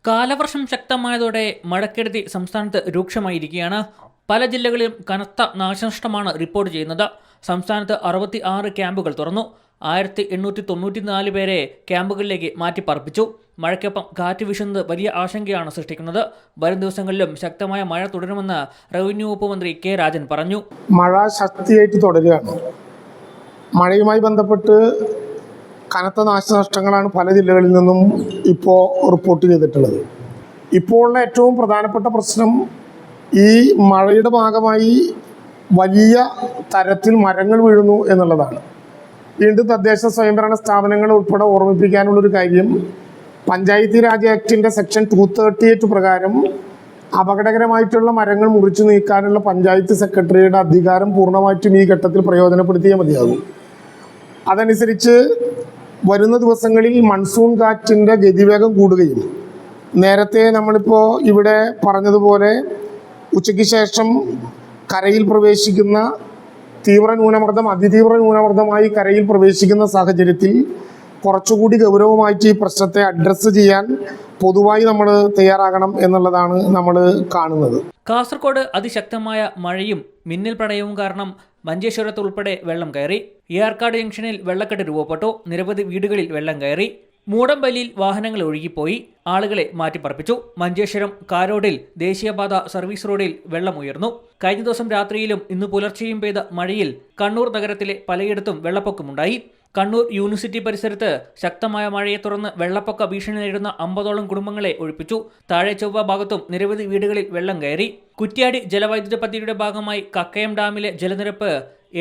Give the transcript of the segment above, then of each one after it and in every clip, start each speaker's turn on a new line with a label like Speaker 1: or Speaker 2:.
Speaker 1: കാലവർഷം ശക്തമായതോടെ മഴക്കെടുതി സംസ്ഥാനത്ത് രൂക്ഷമായിരിക്കുകയാണ്. പല ജില്ലകളിലും കനത്ത നാശനഷ്ടമാണ് റിപ്പോർട്ട് ചെയ്യുന്നത്. സംസ്ഥാനത്ത് 66 ക്യാമ്പുകൾ തുറന്നു. 1894 പേരെ ക്യാമ്പുകളിലേക്ക് മാറ്റിപ്പാർപ്പിച്ചു. മഴയ്ക്കൊപ്പം കാറ്റ് വീശുന്നത് വലിയ ആശങ്കയാണ് സൃഷ്ടിക്കുന്നത്. വരും ദിവസങ്ങളിലും ശക്തമായ മഴ തുടരുമെന്ന് റവന്യൂ വകുപ്പ് മന്ത്രി കെ രാജൻ പറഞ്ഞു.
Speaker 2: മഴ ശക്തിയായിട്ട് തുടരുകയാണ്. മഴയുമായി ബന്ധപ്പെട്ട് കനത്ത നാശനഷ്ടങ്ങളാണ് പല ജില്ലകളിൽ നിന്നും ഇപ്പോൾ റിപ്പോർട്ട് ചെയ്തിട്ടുള്ളത്. ഇപ്പോഴുള്ള ഏറ്റവും പ്രധാനപ്പെട്ട പ്രശ്നം ഈ മഴയുടെ ഭാഗമായി വലിയ തരത്തിൽ മരങ്ങൾ വീഴുന്നു എന്നുള്ളതാണ്. വീണ്ടും തദ്ദേശ സ്വയംഭരണ സ്ഥാപനങ്ങൾ ഉൾപ്പെടെ ഓർമ്മിപ്പിക്കാനുള്ളൊരു കാര്യം, പഞ്ചായത്തി രാജ് ആക്ടിൻ്റെ സെക്ഷൻ 238 പ്രകാരം അപകടകരമായിട്ടുള്ള മരങ്ങൾ മുറിച്ചു നീക്കാനുള്ള പഞ്ചായത്ത് സെക്രട്ടറിയുടെ അധികാരം പൂർണ്ണമായിട്ടും ഈ ഘട്ടത്തിൽ പ്രയോജനപ്പെടുത്തിയേ മതിയാകും. അതനുസരിച്ച് വരുന്ന ദിവസങ്ങളിൽ മൺസൂൺ കാറ്റിൻ്റെ ഗതിവേഗം കൂടുകയും നേരത്തെ നമ്മളിപ്പോൾ ഇവിടെ പറഞ്ഞതുപോലെ ഉച്ചയ്ക്ക് ശേഷം കരയിൽ പ്രവേശിക്കുന്ന തീവ്ര ന്യൂനമർദ്ദം അതിതീവ്ര ന്യൂനമർദ്ദമായി കരയിൽ പ്രവേശിക്കുന്ന സാഹചര്യത്തിൽ കുറച്ചുകൂടി ഗൗരവമായിട്ട് ഈ പ്രശ്നത്തെ അഡ്രസ്സ് ചെയ്യാൻ പൊതുവായി നമ്മൾ തയ്യാറാകണം എന്നുള്ളതാണ് നമ്മൾ കാണുന്നത്.
Speaker 1: കാസർഗോഡ് അതിശക്തമായ മഴയും മിന്നൽ പ്രളയവും കാരണം മഞ്ചേശ്വരത്ത് ഉൾപ്പെടെ വെള്ളം കയറി. ഏർക്കാട് ജംഗ്ഷനിൽ വെള്ളക്കെട്ട് രൂപപ്പെട്ടു. നിരവധി വീടുകളിൽ വെള്ളം കയറി. മൂടംപല്ലിയിൽ വാഹനങ്ങൾ ഒഴുകിപ്പോയി. ആളുകളെ മാറ്റിപ്പറപ്പിച്ചു. മഞ്ചേശ്വരം കാരോഡിൽ ദേശീയപാത സർവീസ് റോഡിൽ വെള്ളം ഉയർന്നു. കഴിഞ്ഞ ദിവസം രാത്രിയിലും ഇന്ന് പുലർച്ചെയും പെയ്ത മഴയിൽ കണ്ണൂർ നഗരത്തിലെ പലയിടത്തും വെള്ളപ്പൊക്കമുണ്ടായി. കണ്ണൂർ യൂണിവേഴ്സിറ്റി പരിസരത്ത് ശക്തമായ മഴയെ തുടർന്ന് വെള്ളപ്പൊക്ക ഭീഷണി നേരിടുന്ന 50ഓളം കുടുംബങ്ങളെ ഒഴിപ്പിച്ചു. താഴെ ചൊവ്വ ഭാഗത്തും നിരവധി വീടുകളിൽ വെള്ളം കയറി. കുറ്റ്യാടി ജലവൈദ്യുത പദ്ധതിയുടെ ഭാഗമായി കക്കയം ഡാമിലെ ജലനിരപ്പ്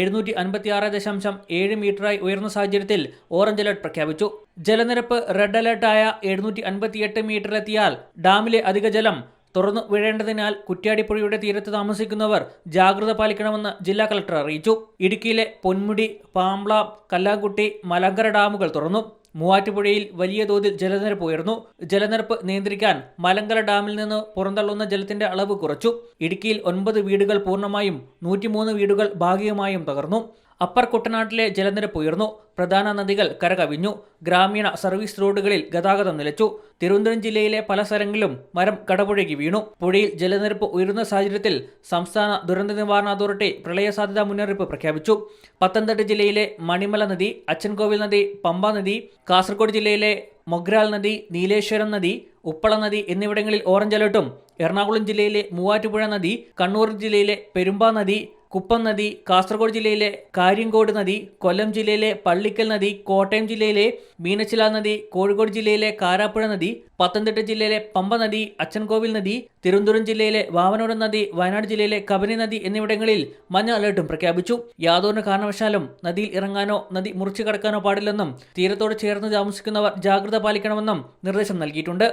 Speaker 1: 756.7 മീറ്ററായി ഉയർന്ന സാഹചര്യത്തിൽ ഓറഞ്ച് അലർട്ട് പ്രഖ്യാപിച്ചു. ജലനിരപ്പ് റെഡ് അലർട്ടായ 758 മീറ്ററിലെത്തിയാൽ ഡാമിലെ അധിക ജലം തുറന്നു വീഴേണ്ടതിനാൽ കുറ്റ്യാടിപ്പുഴയുടെ തീരത്ത് താമസിക്കുന്നവർ ജാഗ്രത പാലിക്കണമെന്ന് ജില്ലാ കളക്ടർ അറിയിച്ചു. ഇടുക്കിയിലെ പൊന്മുടി, പാംബ്ല, കല്ലാങ്കുട്ടി, മലങ്കര ഡാമുകൾ തുറന്നു. മൂവാറ്റുപുഴയിൽ വലിയ തോതിൽ ജലനിരപ്പ് ഉയർന്നു. ജലനിരപ്പ് നിയന്ത്രിക്കാൻ മലങ്കര ഡാമിൽ നിന്ന് പുറന്തള്ളുന്ന ജലത്തിന്റെ അളവ് കുറച്ചു. ഇടുക്കിയിൽ 9 വീടുകൾ പൂർണ്ണമായും 103 വീടുകൾ ഭാഗികമായും തകർന്നു. അപ്പർ കുട്ടനാട്ടിലെ ജലനിരപ്പ് ഉയർന്നു. പ്രധാന നദികൾ കരകവിഞ്ഞു. ഗ്രാമീണ സർവീസ് റോഡുകളിൽ ഗതാഗതം നിലച്ചു. തിരുവനന്തപുരം ജില്ലയിലെ പല സ്ഥലങ്ങളിലും മരം കടപുഴകി വീണു. പുഴയിൽ ജലനിരപ്പ് ഉയരുന്ന സാഹചര്യത്തിൽ സംസ്ഥാന ദുരന്ത നിവാരണ അതോറിറ്റി പ്രളയ സാധ്യതാ മുന്നറിയിപ്പ് പ്രഖ്യാപിച്ചു. പത്തനംതിട്ട ജില്ലയിലെ മണിമല നദി, അച്ചൻകോവിൽ നദി, പമ്പ നദി, കാസർഗോഡ് ജില്ലയിലെ മൊഗ്രാൽ നദി, നീലേശ്വരം നദി, ഉപ്പള നദി എന്നിവിടങ്ങളിൽ ഓറഞ്ച് അലർട്ടും, എറണാകുളം ജില്ലയിലെ മൂവാറ്റുപുഴ നദി, കണ്ണൂർ ജില്ലയിലെ പെരുമ്പ നദി, കുപ്പം നദി, കാസർഗോഡ് ജില്ലയിലെ കാര്യങ്കോട് നദി, കൊല്ലം ജില്ലയിലെ പള്ളിക്കൽ നദി, കോട്ടയം ജില്ലയിലെ മീനച്ചില നദി, കോഴിക്കോട് ജില്ലയിലെ കാരാപ്പുഴ നദി, പത്തനംതിട്ട ജില്ലയിലെ പമ്പ നദി, അച്ചൻകോവിൽ നദി, തിരുവനന്തപുരം ജില്ലയിലെ വാവനൂർ നദി, വയനാട് ജില്ലയിലെ കബനി നദി എന്നിവിടങ്ങളിൽ മഞ്ഞ അലർട്ടും പ്രഖ്യാപിച്ചു. യാതൊരു കാരണവശാലും നദിയിൽ ഇറങ്ങാനോ നദി മുറിച്ചു കടക്കാനോ പാടില്ലെന്നും തീരത്തോട് ചേർന്ന് താമസിക്കുന്നവർ ജാഗ്രത പാലിക്കണമെന്നും നിർദ്ദേശം നൽകിയിട്ടുണ്ട്.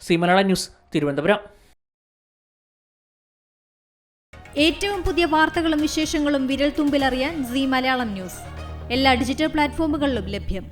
Speaker 1: C Malayalam news, Thiruvananthapuram.
Speaker 3: ഏറ്റവും പുതിയ വാർത്തകളും വിശേഷങ്ങളും വിരൽ തുമ്പിലറിയാൻ സി മലയാളം ന്യൂസ് എല്ലാ ഡിജിറ്റൽ പ്ലാറ്റ്ഫോമുകളിലും ലഭ്യം.